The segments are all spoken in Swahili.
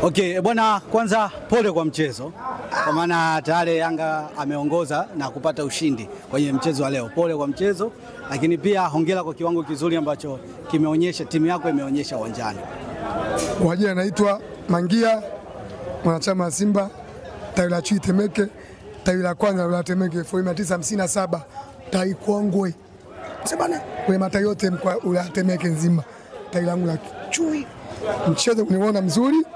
Okay, bwana, kwanza pole kwa mchezo. Kwa maana tayari Yanga ameongoza na kupata ushindi kwenye mchezo wa leo. Pole kwa mchezo, lakini pia hongera kwa kiwango kizuri ambacho kimeonyesha timu yako imeonyesha uwanjani. Kwa jina naitwa Mangia, mwanachama wa Simba, tawi la Chui Temeke, tawi la kwanza la Temeke 1957, tawi Kongwe. Msebana kwa matawi yote mkoa wa Temeke nzima, tawi langu la Chui. Mchezo uniona mzuri.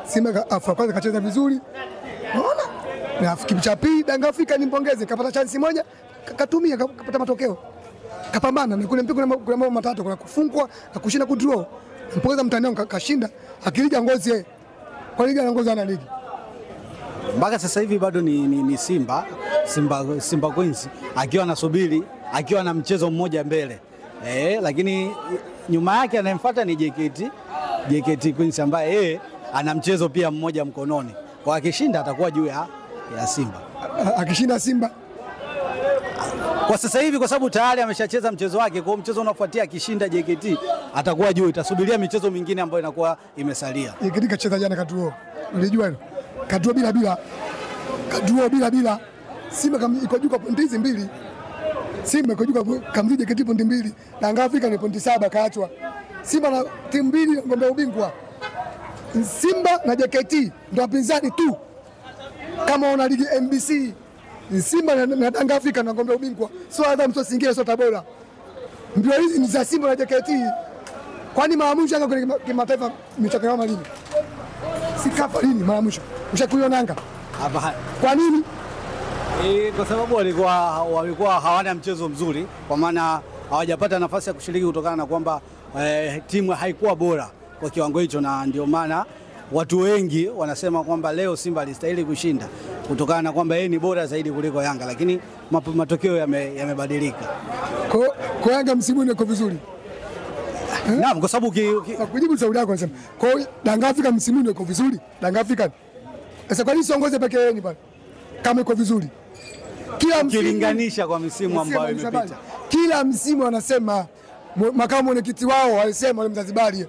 Simba afa kwanza kacheza vizuri. Unaona? Na kipindi cha pili Yanga Afrika nimpongeze, kapata chance moja, katumia kapata matokeo. Kapambana na kule mpira kuna mambo matatu, kuna kufungwa na kushinda kudraw. Mpongeza mtandao kashinda, akilija ngozi yeye. Kwa liga anaongoza na ligi. Mpaka sasa hivi bado ni Simba Queens akiwa anasubiri, akiwa na mchezo mmoja mbele. Lakini nyuma yake anayemfuata ni JKT Queens ambaye yeye ana mchezo pia mmoja mkononi. Kwa akishinda atakuwa juu ya Simba. Akishinda Simba kwa sasa hivi, kwa sababu tayari ameshacheza mchezo wake, kwa mchezo unaofuatia akishinda JKT atakuwa juu. Itasubiria michezo mingine ambayo inakuwa imesalia. JKT kacheza jana kadraw. Unajua hilo? Kadraw bila. Kadraw bila. Simba iko juu kwa pointi hizi mbili. Simba iko juu kwa kamzidi JKT pointi mbili. Na Yanga Afrika ni pointi 7 kaachwa. Simba na timu mbili ngombe ubingwa. Simba na JKT ndio wapinzani tu. Kama una ligi NBC, Simba na Yanga Afrika na ngombe ubingwa. Sio Azam, sio Singida, sio Tabora. Ndio hizi ni za Simba na JKT. Kwani maamuzi yanga kwenye kimataifa michaka kama lini? Si kafa lini maamuzi? Ushakuiona Yanga? Hapa. Kwa nini? Kwa sababu walikuwa hawana mchezo mzuri, kwa maana hawajapata nafasi ya kushiriki kutokana na kwamba timu haikuwa bora kwa kiwango hicho, na ndio maana watu wengi wanasema kwamba leo Simba alistahili kushinda kutokana na kwamba yeye ni bora zaidi kuliko Yanga, lakini matokeo yamebadilika. Kwa Yanga msimu uko vizuri. Naam, kwa sababu kujibu Saudi yako anasema kwa Yanga Afrika msimu uko vizuri. Yanga Afrika sasa kwa nini siongoze peke yake pale kama iko vizuri? Kila msimu ukilinganisha kwa misimu ambayo imepita, kila msimu wanasema makamu mwenyekiti wao walisema wale Mzanzibari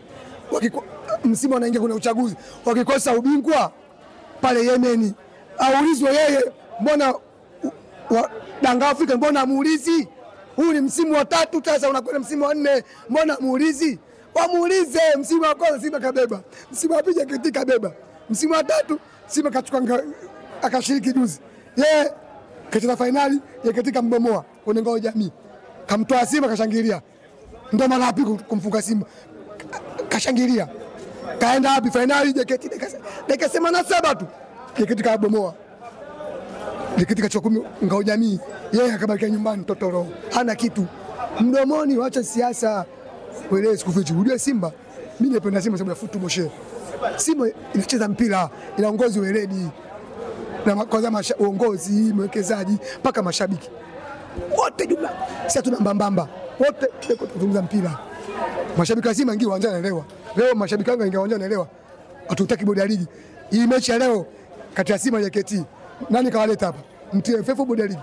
msimu anaingia kuna uchaguzi, wakikosa ubingwa pale Yemen aulizwe yeye, mbona Yanga Afrika mbona muulizi? Huu ni msimu wa 3 sasa, unakwenda msimu wa 4, mbona muulizi? Wamuulize. Msimu wa kwanza Simba kabeba, msimu wa pili JKT kabeba, msimu wa 3 Simba kachukua akashiriki juzi, yeye kacheza finali JKT kambomoa kwenye ngao jamii, kamtoa Simba kashangilia. Ndio mara wapi kumfunga Simba kashangilia, kaenda wapi finali JKT dakika 87 tu JKT kabomoa. JKT kachukua ngao jamii, yeye akabaki nyumbani totoro, hana kitu mdomoni. Waacha siasa wewe, sikufichi. Unajua Simba, mimi napenda Simba sababu ya football share. Simba inacheza mpira, inaongoza weledi na kwanza uongozi, mwekezaji mpaka mashabiki wote jumla. Sisi tuna mbambamba wote tuko tunazungumza mpira. Mashabiki wa Simba ingia uwanjani naelewa. Leo mashabiki wangu ingia uwanjani naelewa. Hatutaki bodi ya ligi. Hii mechi ya leo kati ya Simba na JKT, nani kawaleta hapa? MTFF bodi ya ligi.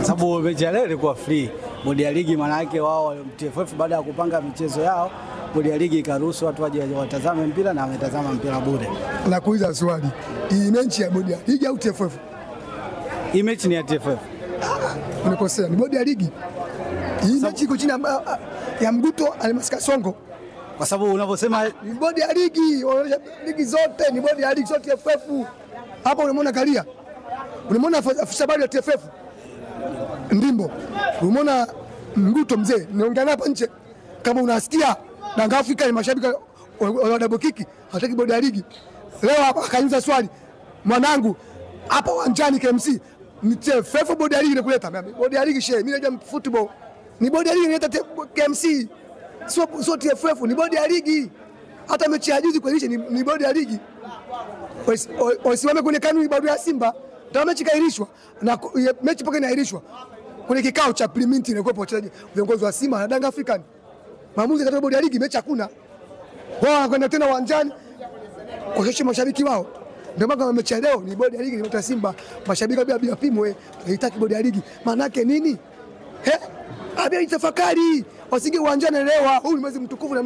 Sababu mechi ya leo ilikuwa free. Bodi ya ligi maana yake wao MTFF baada ya kupanga michezo yao, bodi ya ligi ikaruhusu watu waje watazame mpira na wametazama mpira bure. Na kuuliza swali, hii mechi ya bodi ya ligi au TFF? Hii mechi ni ya TFF. Unakosea, ni bodi ya ligi. Hii mechi iko chini ya Mguto Almasika Songo. Kwa sababu unavyosema ni bodi ya ligi, ligi zote ni bodi ya ligi, sio TFF. Hapo unamwona Kalia, unamwona afisa habari ya TFF Ndimbo, unamwona Mguto mzee, niongea hapa nje. Kama unasikia Yanga Afrika ni mashabiki wa double kick, hataki bodi ya ligi. Leo hapa akauliza swali mwanangu hapa uwanjani KMC, ni TFF bodi ya ligi inakuleta? Bodi ya ligi shehe, mimi najua football. Ni bodi ya ligi inaleta KMC. Sio TFF, ni bodi ya ligi. Hata mechi ya juzi kuelisha ni bodi ya ligi. Wasiwame kwenye kanuni bodi ya Simba. Ndio mechi kairishwa na mechi paka inairishwa. Kwenye kikao cha Parliament inakuwa wachezaji viongozi wa Simba na Yanga African. Maamuzi katika bodi ya ligi mechi hakuna. Wao wanakwenda tena uwanjani kwa heshima mashabiki wao. Ndio maana mechi ya leo ni bodi ya ligi ni Simba. Mashabiki bila pimo haitaki bodi ya ligi. Maana yake nini? Abia itafakari. Wasinge uwanjani leo. Huu ni mwezi mtukufu na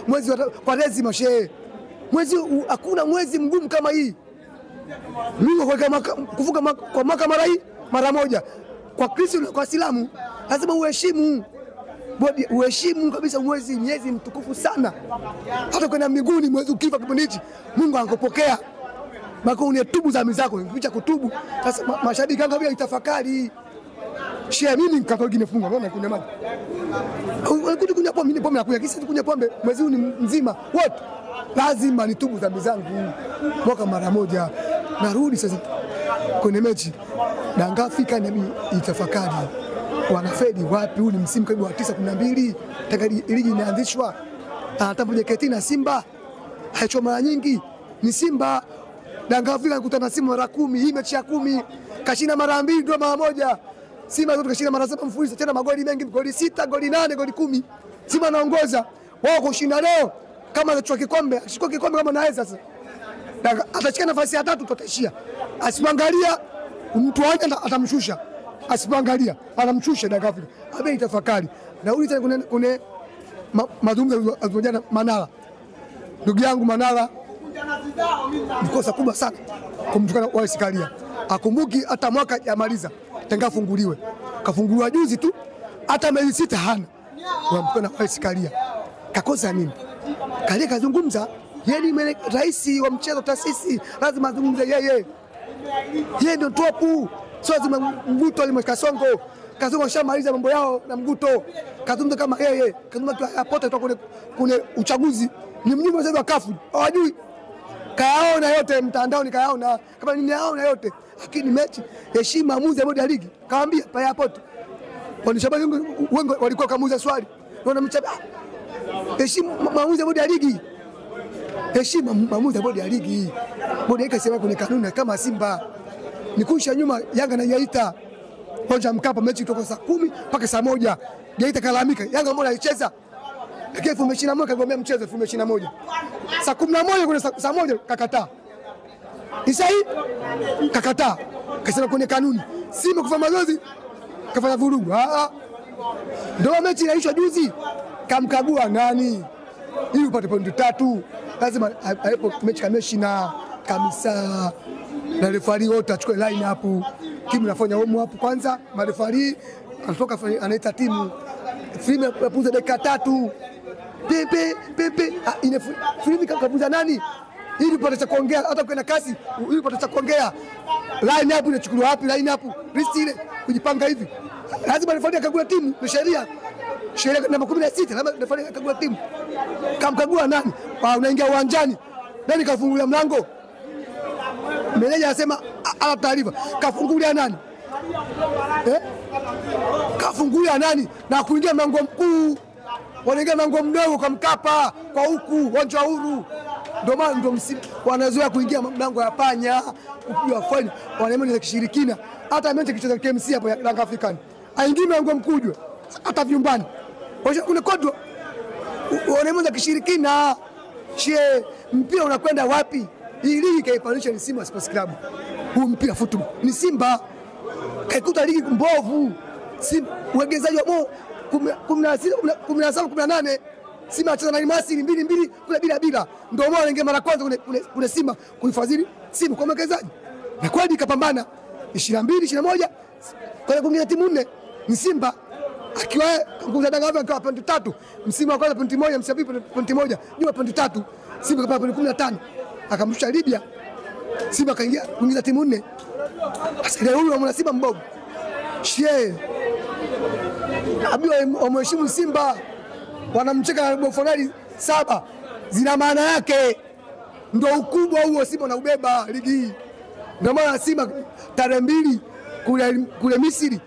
mwezi kwa lezi mashehe. hakuna mwezi mgumu kama hii. Mungu kuvuka kwa mwaka mara moja. Kwa Kristo na kwa Waislamu lazima uheshimu. Uheshimu kabisa miezi mtukufu sana. Hata kwenda mbinguni mwezi ukifa kipindi hichi Mungu angekupokea. Mako unatubu dhambi zako, ukiacha kutubu. Sasa mashabiki kanga bila itafakari. Shia mimi Katoliki nifunga, unaona kunywa maji. Ukikuja kunywa pombe, mimi pombe nakunywa, kisa kunywa pombe mwezi huu ni mzima. Wote lazima nitubu dhambi zangu mwaka mara moja. Narudi sasa kwenye mechi. Yanga Afrika na itafakari. Wanafedi wapi? Huu ni msimu karibu wa 9-12 taka ligi inaanzishwa. Atapoje keti na Simba haicho mara nyingi ni Simba. Yanga Afrika kukutana na Simba mara 10, hii mechi ya 10 kashinda mara 2 ndio mara moja. Simba zote kashinda mara 7 mfululizo, tena magoli mengi, goli 6, goli 8, goli 10. Simba anaongoza. Wao kushinda leo kama anachukua kikombe, ashikwa kikombe kama naweza sasa. Atachukua nafasi ya 3 tutaishia. Asipangalia mtu wake atamshusha. Asipangalia anamshusha Yanga Afrika. Abe itafakari. Na uliza kuna mazungumzo azojana Manara. Ndugu yangu Manara ni kosa kubwa sana kumtukana Wallace Karia. Akumbuki hata mwaka yamaliza Yanga funguliwe. Kafunguliwa juzi tu, hata miezi 6 hana. Wamtukana Wallace Karia. Kakosa nini? Karia kazungumza, yeye ni rais wa mchezo taasisi, lazima azungumze yeye. Yeye ndio topu. Sio lazima Mguto alimweka Songo. Kasongo shamaliza mambo yao na Mguto. Kazungumza kama yeye, kazungumza apote toka kule uchaguzi. Ni mnyumba sasa kafu. Hawajui. Kayaona yote mtandaoni, kayaona kama nini yaona yote. Lakini mechi heshima maamuzi ya bodi ya ligi. Kaambia pale hapo. Wanishabaki wengi walikuwa kamuuza swali. Naona mchaba. Heshima maamuzi ya bodi ya ligi. Heshima maamuzi ya bodi ya ligi. Bodi yake sema kuna kanuni kama Simba. Nikusha nyuma Yanga na Yaita. Hoja Mkapa mechi kutoka saa 10 mpaka saa 1. Yaita kalalamika. Yanga mbona haicheza? Lakini 2021 kagomea mchezo 2021. Saa 11 kuna saa 1 kakataa. Isai kakataa. Kasema kuna kanuni. Simba kufanya mazoezi kafanya vurugu. Ndio mechi inaisha juzi. Kamkagua nani? Ili upate pointi 3. Lazima hapo mechi kameshina kabisa. Na refari wote achukue line hapo. Timu inafanya homo hapo kwanza, marefari anatoka anaita timu. Filmu yapunza dakika 3. Pepe ina filmu kapunza nani? Ili upate cha kuongea hata kwenda kasi, ili upate cha kuongea. Line hapo inachukuliwa wapi? Line hapo. List ile kujipanga hivi. Lazima refari akagua timu, ni sheria. Sheria namba 16, lazima refari akagua timu. Kamkagua nani? Unaingia uwanjani. Nani kafungulia mlango? Meneja anasema ala taarifa. Kafungulia nani? Kafungulia nani? Na kuingia mlango mkuu. Wanaingia mlango mdogo kwa Mkapa, kwa huku uwanja huru. Ndio maana ndio msimu wanazoea kuingia mlango ya panya, kupigwa faini. Wanaimani za kishirikina. Hata mechi kicheza KMC hapo Yanga African. Aingie mlango mkuu hata vyumbani. Kuna kodwa. Wanaimani za kishirikina. She mpira unakwenda wapi? Hii ligi kaipanisha ni Simba Sports Club. Huu mpira football ni Simba. Kaikuta ligi mbovu. Simba uwegezaji wa 17-18. Simba acheza na Almasi 2-2 kule bila. Ndio maana ingia mara kwanza kule Simba kuifadhili Simba kwa mwekezaji. Na kweli kapambana 22-21 kwa kuingia timu 4 ni Simba. Akiwa kuuza Yanga kwa pointi 3. Msimu wa kwanza pointi 1, msimu wa pili pointi 1, nyuma pointi 3. Simba kapata pointi 15. Akamshusha Libya. Simba kaingia kuingiza timu 4. Askari huyu wa Simba mbovu. Shie. Abiwa wamheshimu Simba. Wanamcheka robo finali 7. Zina maana yake. Ndio ukubwa huo Simba na ubeba ligi hii. Ndio maana Simba tarehe 2 kule Misri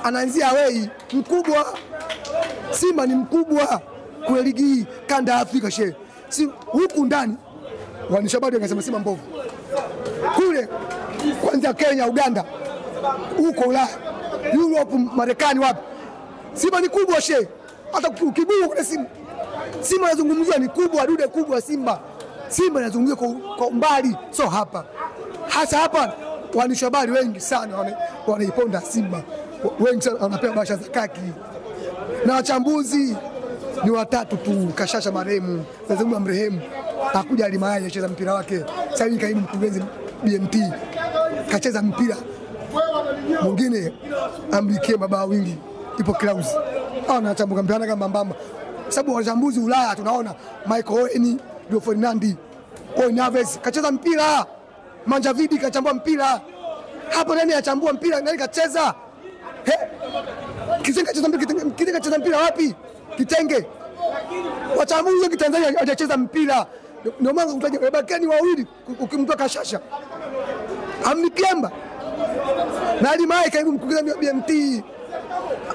anaanzia away mkubwa. Simba ni mkubwa kule ligi hii kanda Afrika shie. Si huku ndani wanishabadi wanasema Simba mbovu. Kule kwanza Kenya, Uganda, huko Ulaya, Europe, Marekani wapi? Simba ni kubwa she. Hata ukibua kuna Simba. Simba inazungumzwa ni kubwa, dude kubwa Simba. Simba inazungumzwa kwa umbali, so hapa. Hasa hapa wanishabadi wengi sana wanaiponda Simba. Wengi sana wanapewa basha za kaki. Na wachambuzi ni 3 tu, Kashasha marehemu, lazima mrehemu. Hakuja Alimayai acheza mpira wake. Sasa hivi kaimu mkurugenzi BMT kacheza mpira mwingine amlikie mabao wingi ipo Klaus. Hao wanachambuka mpira kama mbamba. Sababu wachambuzi Ulaya tunaona Michael Owen, Rio Ferdinand, Owen Neves kacheza mpira. Manjavidi kachambua mpira. Hapo nani achambua mpira? Nani kacheza? Kizenga kacheza mpira, Kizenga kacheza mpira wapi? Kitenge. Wachambuzi wa Tanzania hawajacheza mpira. Ndio maana utaje bakeni wawili ukimtoa Kashasha. Amnikemba. Na Alimayai kaibu mkurugenzi wa BMT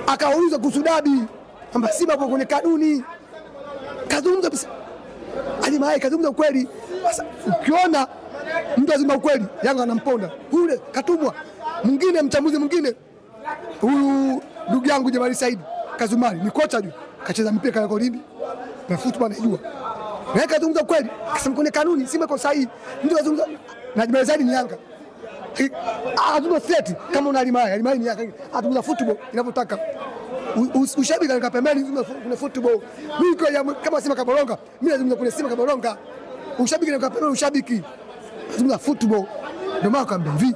akaulizwa kuhusu dabi kwamba Simba hapo kwenye kanuni. Kazungumza Alimayai kazungumza kweli. Sasa ukiona mtu azima ukweli, Yanga anamponda. Ule katumwa. Mwingine mchambuzi mwingine huyu ndugu yangu Jemali Said Kazumari ni kocha juu. Kacheza mpira kama Kolindi. Na football anajua. Na kazungumza kweli. Akasema kwenye kanuni Simba iko sahihi. Ndio azungumza na Jemali Said ni Yanga. Hatuna threat kama una Alimayai ni Yanga. Hatuna football inavyotaka. Ushabiki katika pembeni kuna football. Mimi kama Simba Kaboronga, mimi lazima kuna Simba Kaboronga. Ushabiki katika pembeni ushabiki. Lazima football. Ndio maana kaambia hivi.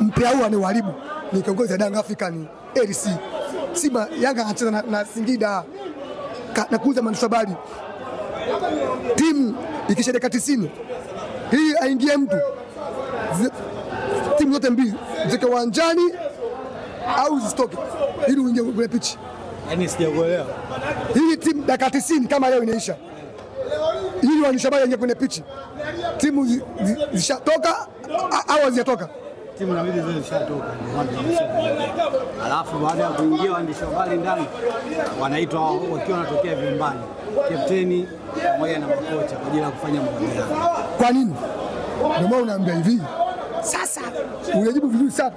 Mpira huu anaharibu. Ni kiongozi wa Young African LC. Simba Yanga anacheza na Singida na kuuza manusabari. Timu ikisha dakika 90. Hii aingie mtu. Timu zote mbili ziko uwanjani au zitoke ili uingie kwenye pitch. Yaani sijakuelewa. Hii timu dakika 90 kama leo inaisha. Ili wanishabari ingie kwenye pitch. Timu zishatoka au hazijatoka? Timu na mbili zote zishatoka. Alafu baada ya kuingia waandishi wa habari ndani wanaitwa wakiwa wanatokea vyumbani. Kapteni pamoja na makocha kwa ajili ya kufanya mahojiano. Kwa nini? Ndio maana unaambia hivi. Sasa unajibu vizuri sana.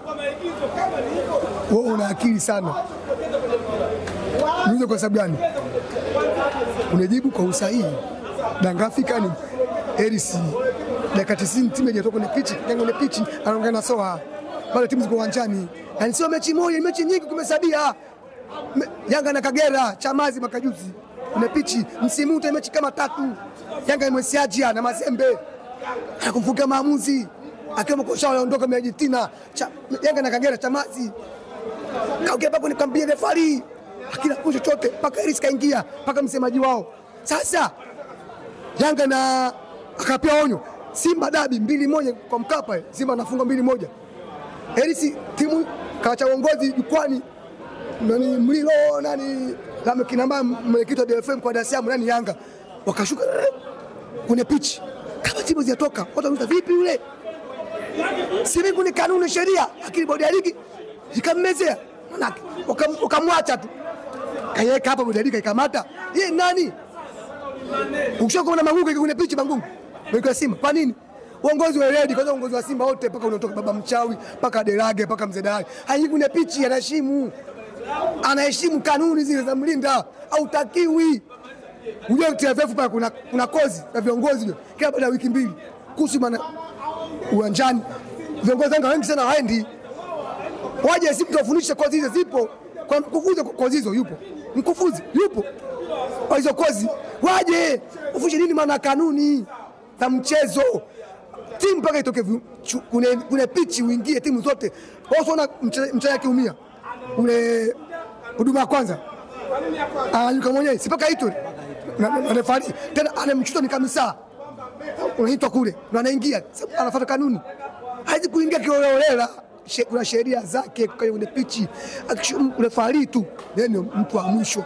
Wewe una akili sana. Niulize kwa sababu gani? Unajibu kwa usahihi. Young African LC dakika 90 timu haijatoka kwenye pitch, kwenye pitch anaongea na Soa. Bado timu ziko uwanjani. Na sio mechi moja, mechi nyingi kumesabia. Yanga na Kagera, Chamazi makajuzi. Kwenye pitch msimu huu mechi kama 3. Yanga imesiajia na Mazembe. Hakumfunga maamuzi. Akiwa kocha anaondoka Argentina. Yanga na Kagera Chamazi. Kaongea pako ni kambia refari. Akila kucho chote paka Eris kaingia, paka msemaji wao. Sasa Yanga na akapia onyo. Simba dabi 2-1 kwa Mkapa. Simba anafunga 2-1. Eris timu kaacha uongozi jukwani. Nani Mlilo nani Lame Kinamba mwenyekiti wa DFM kwa Dar es Salaam nani Yanga. Wakashuka kwenye pitch. Kama timu zinatoka, watu wanauliza vipi yule? Siringu ni kanuni sheria, lakini bodi ya ligi ikammezea. Manake ukamwacha tu. Kayeka hapa bodi ya ligi ikamata. Yeye nani? Ukishoka kuna Mangungu kwenye pitch Mangungu. Kwa Simba. Kwa nini? Uongozi wa Redi kwanza uongozi wa Simba wote paka unatoka baba Mchawi, paka Delage, paka Mzee Dai. Haiji kwenye pitch anaheshimu. Anaheshimu kanuni zile za mlinda au takiwi. Unajua TFF pale kuna kozi na viongozi kila baada ya wiki 2 kuhusu maana uwanjani. Viongozi wengi sana haendi. Waje Simba tufundishe kozi hizo zipo. Kwa mkufunzi kozi hizo yupo. Mkufunzi yupo. Kwa hizo kozi waje ufundishe nini maana kanuni za mchezo. Timu mpaka itoke kuna pitch uingie timu zote. Wao wana mchezaji kiumia. Ule huduma ya kwanza. Yuko mwenyewe si paka itwe. Na refari tena anamchuta ni kamisa. Unaitwa kule na anaingia anafuata kanuni. Haizi kuingia kiolela. Kuna sheria zake kwenye pichi. Refari tu ndio mtu wa mwisho.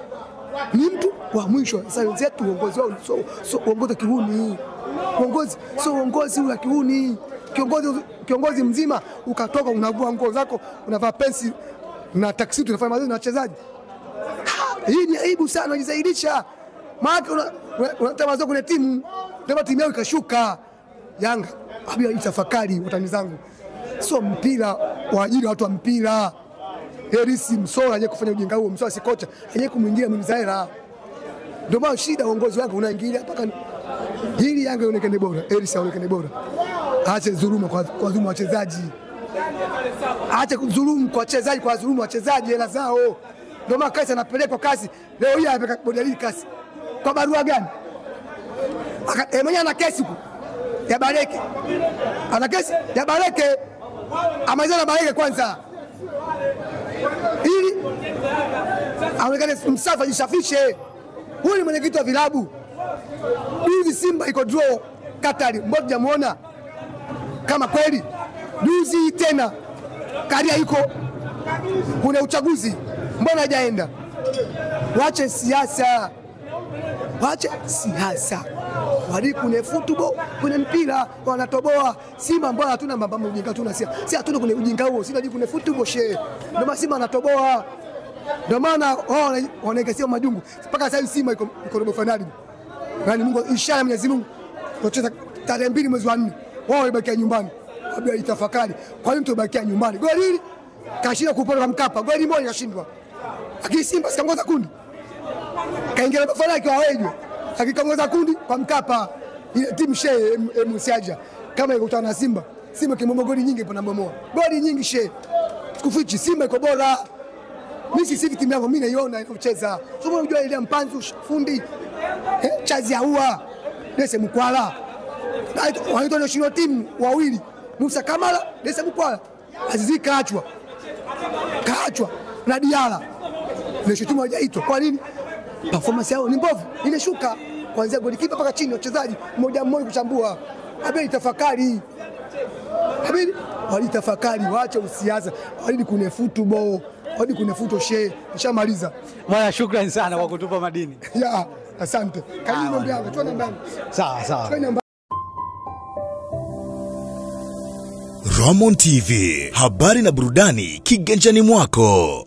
Ni mtu wa mwisho. Sasa wenzetu uongozi wao so uongozi kihuni. Uongozi sio uongozi wa kihuni. Kiongozi mzima ukatoka unavua nguo zako, unavaa pensi na taksi unafanya mazoezi na wachezaji. Hii ni aibu sana, unajizaidisha. Maana unatamaza kwenye timu, ndio timu yao ikashuka. Yanga abia itafakari watani zangu. Sio mpira wa ajili watu wa mpira. Herisi Msola aje kufanya ujinga huo, Msola si kocha, aje kumwingia Mzaira. Ndio maana shida uongozi wako unaingilia mpaka hili Yanga ionekane bora, Herisi aonekane bora. Aache dhuluma kwa dhuluma wachezaji. Aache kudhulumu kwa wachezaji, kwa dhuluma wachezaji hela zao. Ndio maana kazi anapelekwa kazi. Leo hii anapeleka bodi ya ligi kazi. Kwa barua gani? Mwenye ana kesi ya Baleke. Ana kesi ya Baleke. Amazana Baleke kwanza. Ili aonekane msafa jisafishe. Huyu ni mwenyekiti wa vilabu. Hivi Simba iko draw Katari. Mbona jamuona kama kweli? Juzi tena Karia iko kuna uchaguzi. Mbona hajaenda? Wache siasa. Wache siasa. Wali kuna football, kuna mpira, wanatoboa. Simba mbona hatuna mambo ujinga tuna siasa. Si hatuna kuna ujinga huo. Simba kuna football she. Ndio Simba anatoboa. Ndio maana wao wanaingia majungu. Mpaka sasa Simba iko robo finali. Yaani Mungu inshallah Mwenyezi Mungu tutacheza tarehe 2 mwezi wa 4. Wao wabakia nyumbani. Labda itafakari. Kwa nini tubakia nyumbani? Goli hili kashinda kupora kwa Mkapa. Goli moja kashindwa. Lakini Simba sikangoza kundi. Kaingia robo finali kwa wao. Akikangoza kundi kwa Mkapa. Ile timu she Msiaja kama ikutana na Simba. Simba kimombo goli nyingi ipo na bomoa. Goli nyingi she. Kufichi Simba iko bora. Mimi si timu yangu mimi naiona inacheza. Sio unajua ile Mpanzu fundi. Chazi ya ua. Dese Mkwala. Wanaitwa national team wawili. Musa Kamara, Dese Mkwala. Azizi kaachwa na Diala. Ile timu haijaitwa. Kwa nini? Performance yao ni mbovu. Inashuka kuanzia golikipa mpaka chini wachezaji mmoja kuchambua. Abeli tafakari. Abeli walitafakari waache usiasa. Wali kuna football. Hadi kuna futo she nishamaliza. Bwana shukrani sana kwa kutupa madini. Ya, asante. Karibu namba yangu, toa namba yangu. Sawa. Roman TV, habari na burudani kiganjani mwako.